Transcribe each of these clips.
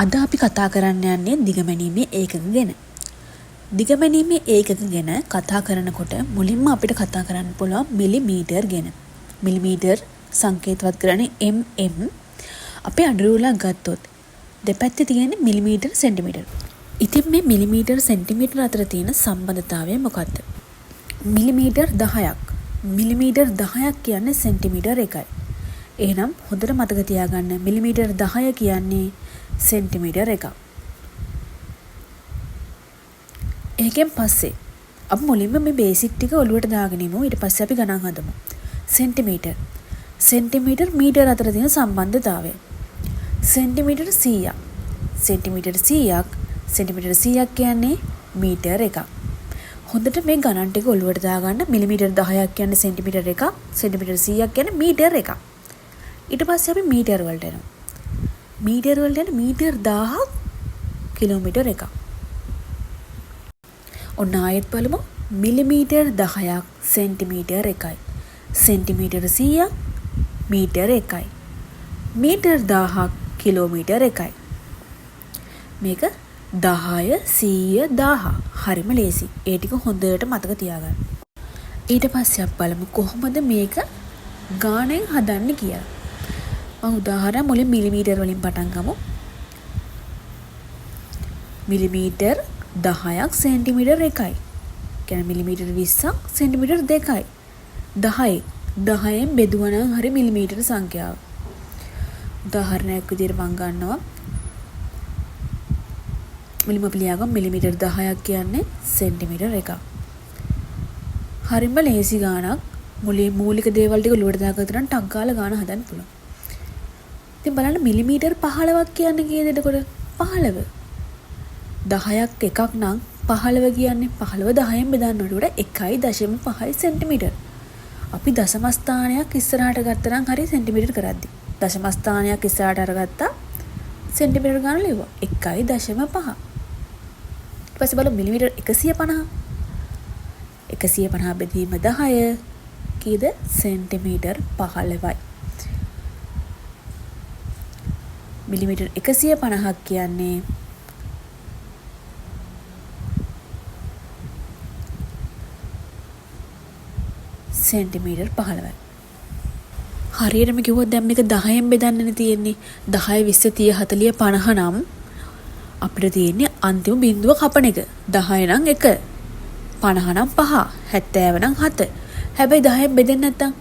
අද අපි කතා කරන්න යන්නේ දිගමැනීමේ ඒකක ගැන. දිගමැනීමේ ඒකක ගැන කතා කරනකොට මුලින්ම අපිට කතා කරන්න පුළුවන් මිලිමීටර් ගැන. මිලිමීටර් සංකේතවත් කරන්නේ mm. අපේ අඩුරුලක් ගත්තොත් දෙපැත්තේ තියෙන්නේ මිලිමීටර් සෙන්ටිමීටර්. ඉතින් මේ මිලිමීටර් සෙන්ටිමීටර් අතර තියෙන සම්බන්ධතාවය මොකක්ද? මිලිමීටර් 10ක්. මිලිමීටර් 10ක් කියන්නේ සෙන්ටිමීටර් 1යි. එහෙනම් හොඳට මතක තියාගන්න මිලිමීටර් 10 කියන්නේ සෙන්ටිමීටර් 1ක්. ඒකෙන් පස්සේ අපි මුලින්ම මේ බේසික් ටික ඔලුවට දාගෙන ඉමු. ඊට පස්සේ අපි ගණන් හදමු. සෙන්ටිමීටර්. සෙන්ටිමීටර් මීටර් අතර තියෙන සම්බන්ධතාවය. සෙන්ටිමීටර් 100ක්. සෙන්ටිමීටර් 100ක්. සෙන්ටිමීටර් 100ක් කියන්නේ මීටර් 1ක්. හොඳට මේ ගණන් ටික ඔලුවට දාගන්න. මිලිමීටර් 10ක් කියන්නේ සෙන්ටිමීටර් 1ක්. සෙන්ටිමීටර් 100ක් කියන්නේ මීටර් 1ක්. ඊට පස්සේ අපි මීටර් වලට එනවා. මීටර් වලට යන මීටර් 1000ක් කිලෝමීටර් 1ක්. ඔන්න ආයෙත් බලමු. මිලිමීටර් 10ක් සෙන්ටිමීටර් 1යි. සෙන්ටිමීටර් 100ක් මීටර් 1යි. මීටර් 1000ක් කිලෝමීටර් 1යි. මේක 10 100 1000. හරිම ලේසි. ඒ ටික හොඳට මතක තියාගන්න. ඊට පස්සේ අපි බලමු කොහොමද මේක ගාණෙන් හදන්නේ කියලා. මම උදාහරණ මුලින් මිලිමීටර් වලින් පටන් ගමු. මිලිමීටර් 10ක් සෙන්ටිමීටර් 1යි. කියන්නේ මිලිමීටර් 20ක් සෙන්ටිමීටර් 2යි. 10න් බෙදුවනම් හරි මිලිමීටර් සංඛ්‍යාව. උදාහරණයක් විදිහට මම ගන්නවා. මුලින්ම අපි ලියාගමු මිලිමීටර් 10ක් කියන්නේ සෙන්ටිමීටර් 1ක්. හරිම ලේසි ගාණක්. මූලික දේවල් ටික ඔලුවට දාගත්තා නම් ටක් ගාලා ගාණ හදන්න පුළුවන්. ඉතින් බලන්න මිලිමීටර් 15ක් කියන්නේ කීයද එතකොට? 15. 10ක් එකක් නම් 15 කියන්නේ 15 10න් බෙදන්න ඕනේ. ඒකට 1.5 සෙන්ටිමීටර්. අපි දශම ස්ථානයක් ඉස්සරහට ගත්තා නම් හරි සෙන්ටිමීටර් කරද්දි. දශම ස්ථානයක් ඉස්සරහට අරගත්තා සෙන්ටිමීටර් ගන්න ලිව්වා. 1.5. ඊට පස්සේ බලමු මිලිමීටර් 150. 150 බෙදීම 10 කීයද? සෙන්ටිමීටර් 15යි. මිලිමීටර් 150ක් කියන්නේ සෙන්ටිමීටර් 15යි. හරියටම කිව්වොත් දැන් මේක 10න් බෙදන්නනේ තියෙන්නේ. 10 20 30 40 50 නම් අපිට තියෙන්නේ අන්තිම බිඳුව කපන එක. 10 නම් 1, 50 නම් 5, 70 නම් 7. හැබැයි 10න් බෙදෙන්නේ නැත්තම්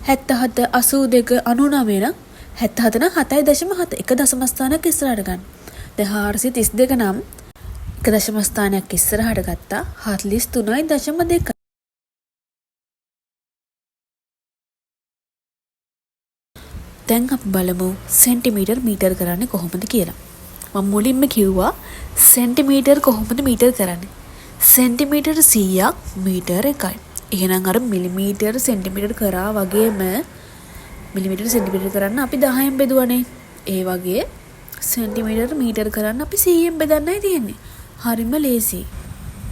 77 82 99 නම් 77 නම් 7.7. එක දශම ස්ථානයක් ඉස්සරහට ගන්න. දැන් 432 නම් එක දශම ස්ථානයක් ඉස්සරහට ගත්තා 43.2. දැන් අපි බලමු සෙන්ටිමීටර් මීටර් කරන්නේ කොහොමද කියලා. මම මුලින්ම කිව්වා සෙන්ටිමීටර් කොහොමද මීටර් කරන්නේ? සෙන්ටිමීටර් 100ක් මීටර් 1යි. එහෙනම් අර මිලිමීටර් සෙන්ටිමීටර් කරා වගේම මිලිමීටර් සෙන්ටිමීටර් කරන්න අපි 10න් බෙදුවනේ. ඒ වගේ සෙන්ටිමීටර් මීටර් කරන්න අපි 100න් බෙදන්නයි තියෙන්නේ. හරිම ලේසි.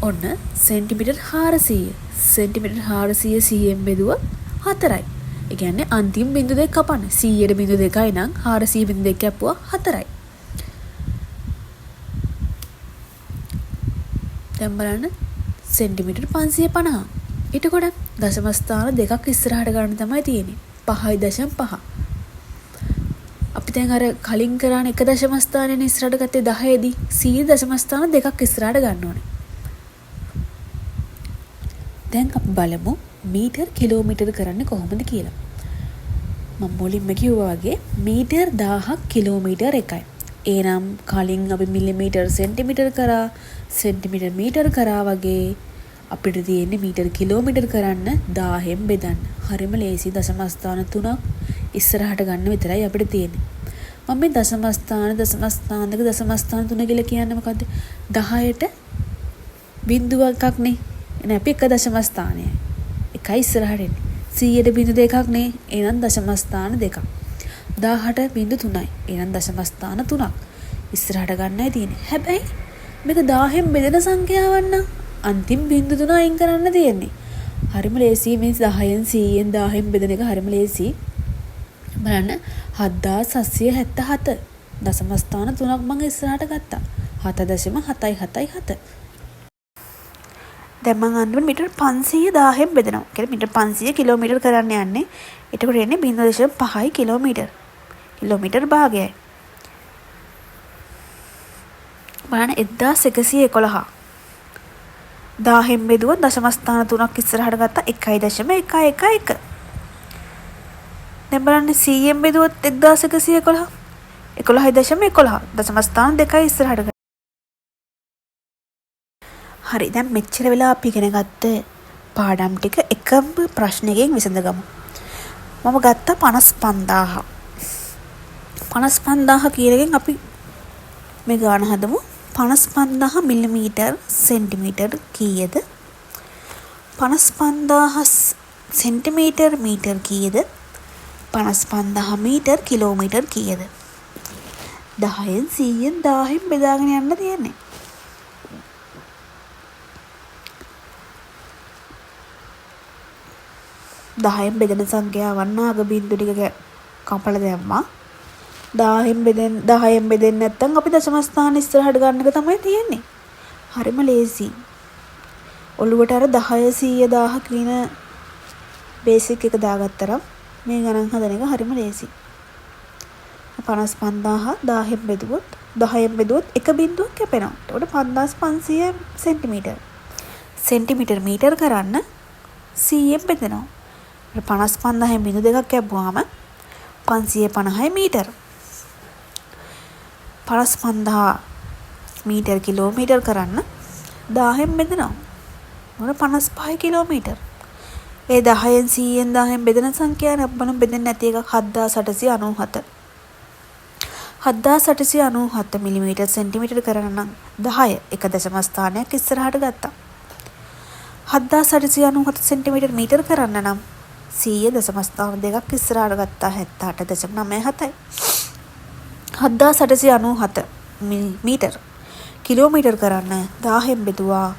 ඔන්න සෙන්ටිමීටර් 400. සෙන්ටිමීටර් 400 100න් බෙදුවා 4යි. ඒ කියන්නේ අන්තිම බිඳු දෙක කපන්න. 100ට බිඳු 2යි නම් 400 බිඳු 2 කැපුවා 4යි. දැන් බලන්න සෙන්ටිමීටර් 550. ඊටකොට දශම ස්ථාන දෙකක් ඉස්සරහට ගන්න තමයි තියෙන්නේ. 5.5. අපි දැන් අර කලින් කරාන එක දශම ස්ථානයේ ඉස්සරහට ගත්තේ 10 දී 100 දශම ස්ථාන දෙකක් ඉස්සරහට ගන්න ඕනේ. දැන් අපි බලමු මීටර් කිලෝමීටර් කරන්නේ කොහොමද කියලා. මම මුලින්ම කිව්වා වගේ මීටර් 1000ක් කිලෝමීටර් 1යි. එනම් කලින් අපි මිලිමීටර් සෙන්ටිමීටර් කරා සෙන්ටිමීටර් මීටර් කරා වගේ අපිට තියෙන්නේ මීටර් කිලෝමීටර් කරන්න 1000න් බෙදන්න. හරිම ලේසි. දශම ස්ථාන 3ක් ඉස්සරහට ගන්න විතරයි අපිට තියෙන්නේ. මම මේ දශම ස්ථාන දෙක දශම ස්ථාන 3 කියලා කියන්නේ මොකද්ද? 10ට බිඳුවක් නේ. එනේ අපි එක දශම ස්ථානයයි. එකයි ඉස්සරහට එන්නේ. 100ට බිඳු දෙකක් නේ. එහෙනම් දශම ස්ථාන දෙකක්. 1000ට බිඳු 3යි. එහෙනම් දශම ස්ථාන 3ක් ඉස්සරහට ගන්නයි තියෙන්නේ. හැබැයි මේක 1000න් බෙදෙන සංඛ්‍යාවක් නම් අන්තිම බිඳු 3 අයින් කරන්න තියෙන්නේ. හරිම ලේසි. මේ 10න් 100න් 1000න් බෙදෙන එක හරිම ලේසි. බලන්න 7777. දශම ස්ථාන 3ක් මම ඉස්සරහට ගත්තා. 7.777. දැන් මම අන්තිමට මීටර් 510න් බෙදනවා. කියන්නේ මීටර් 500 කිලෝමීටර් කරන්න යන්නේ. එතකොට එන්නේ 0.5 කිලෝමීටර්. කිලෝමීටර් භාගයයි. බලන්න 1111. 10න් බෙදුවොත් දශම ස්ථාන 3ක් ඉස්සරහට ගත්තා 1.111. දැන් බලන්න 100න් බෙදුවොත් 1111. 11.11 දශම ස්ථාන 2යි ඉස්සරහට ගත්තා. හරි දැන් මෙච්චර වෙලා අපි ඉගෙන ගත්ත පාඩම් ටික එකම ප්‍රශ්නයකින් විසඳගමු. මම ගත්තා 55000. 55000 කියන එකෙන් අපි මේ ගාන හදමු. 55000 මිලිමීටර් සෙන්ටිමීටර් කීයද? 55000 සෙන්ටිමීටර් මීටර් කීයද? 55000 මීටර් කිලෝමීටර් කීයද? 10න් 100න් 1000න් බෙදාගෙන යන්න තියෙන්නේ. දහයෙන් බෙදෙන සංඛ්‍යාවන් නාග බින්දු ටික කපලා දැම්මා. 10න් බෙදෙන්නේ නැත්නම් අපි දශම ස්ථාන ඉස්සරහට ගන්න එක තමයි තියෙන්නේ. හරිම ලේසි. ඔළුවට අර 10 100 1000 කියන බේසික් එක දාගත්තරම් මේ ගණන් හදන එක හරිම ලේසි. 55000 10න් බෙදුවොත් එක බින්දුවක් කැපෙනවා. එතකොට 5500 සෙන්ටිමීටර්. සෙන්ටිමීටර් මීටර් කරන්න 100න් බෙදෙනවා. 55000 බිඳු දෙකක් කැපුවාම 550 මීටර. 55000 මීටර කිලෝමීටර් කරන්න 1000න් බෙදෙනවා. මොන 55 කිලෝමීටර්. ඒ 10න් 100න් 1000න් බෙදෙන සංඛ්‍යාව අපමණ බෙදෙන්නේ නැති එක 7897. 7897 මිලිමීටර් සෙන්ටිමීටර් කරන්න නම් 10 එක දශම ස්ථානයක් ඉස්සරහට ගත්තා. 7897 සෙන්ටිමීටර් මීටර් කරන්න නම් 100 දශම ස්ථාන දෙකක් ඉස්සරහට ගත්තා 78.97යි. 7897 මීටර් කිලෝමීටර් කරන්න 1000න් බෙදුවා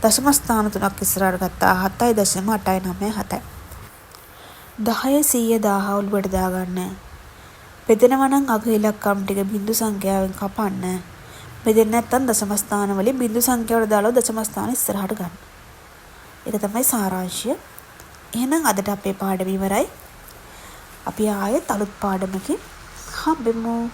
දශම ස්ථාන 3ක් ඉස්සරහට ගත්තා 7.897යි. 10 100 1000 ඔළුවට දාගන්න. බෙදෙනවා නම් අග ඉලක්කම් ටික බිඳු සංඛ්‍යාවෙන් කපන්න. බෙදෙන්නේ නැත්නම් දශම ස්ථාන වලින් බිඳු සංඛ්‍යාවට දාලා දශම ස්ථාන ඉස්සරහට ගන්න. ඒක තමයි සාරාංශය. එහෙනම් අදට අපේ පාඩම ඉවරයි. අපි ආයෙත් අලුත් පාඩමකින් හම්බෙමු.